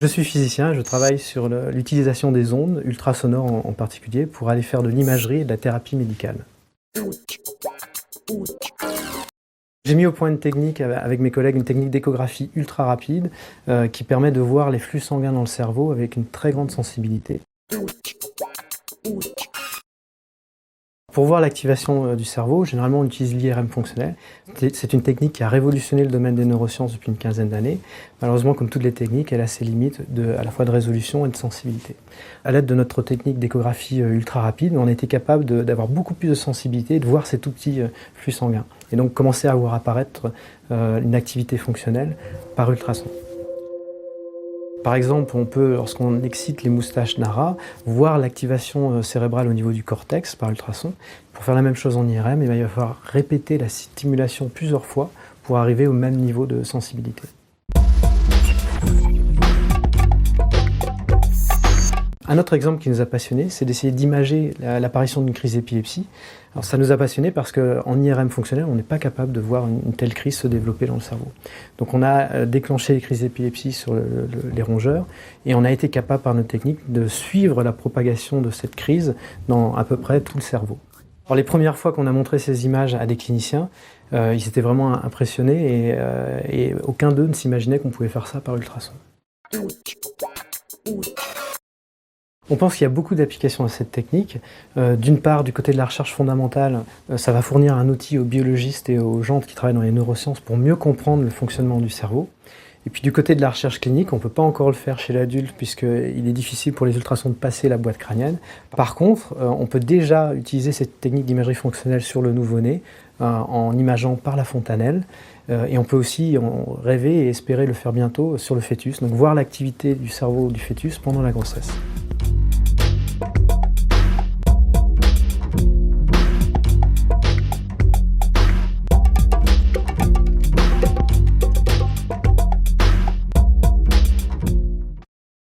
Je suis physicien et je travaille sur l'utilisation des ondes, ultrasonores en particulier, pour aller faire de l'imagerie et de la thérapie médicale. J'ai mis au point une technique avec mes collègues, une technique d'échographie ultra rapide qui permet de voir les flux sanguins dans le cerveau avec une très grande sensibilité. Pour voir l'activation du cerveau, généralement on utilise l'IRM fonctionnel. C'est une technique qui a révolutionné le domaine des neurosciences depuis une quinzaine d'années. Malheureusement, comme toutes les techniques, elle a ses limites à la fois de résolution et de sensibilité. À l'aide de notre technique d'échographie ultra rapide, on a été capable d'avoir beaucoup plus de sensibilité et de voir ces tout petits flux sanguins. Et donc commencer à voir apparaître une activité fonctionnelle par ultrason. Par exemple, on peut, lorsqu'on excite les moustaches d'un rat, voir l'activation cérébrale au niveau du cortex par ultrason. Pour faire la même chose en IRM, il va falloir répéter la stimulation plusieurs fois pour arriver au même niveau de sensibilité. Un autre exemple qui nous a passionnés, c'est d'essayer d'imager l'apparition d'une crise d'épilepsie. Alors ça nous a passionnés parce qu'en IRM fonctionnel, on n'est pas capable de voir une telle crise se développer dans le cerveau. Donc on a déclenché les crises d'épilepsie sur les rongeurs et on a été capable par notre technique de suivre la propagation de cette crise dans à peu près tout le cerveau. Alors les premières fois qu'on a montré ces images à des cliniciens, ils étaient vraiment impressionnés et aucun d'eux ne s'imaginait qu'on pouvait faire ça par ultrason. On pense qu'il y a beaucoup d'applications à cette technique. D'une part, du côté de la recherche fondamentale, ça va fournir un outil aux biologistes et aux gens qui travaillent dans les neurosciences pour mieux comprendre le fonctionnement du cerveau. Et puis du côté de la recherche clinique, on ne peut pas encore le faire chez l'adulte puisqu'il est difficile pour les ultrasons de passer la boîte crânienne. Par contre, on peut déjà utiliser cette technique d'imagerie fonctionnelle sur le nouveau-né en imageant par la fontanelle. Et on peut aussi rêver et espérer le faire bientôt sur le fœtus, donc voir l'activité du cerveau du fœtus pendant la grossesse.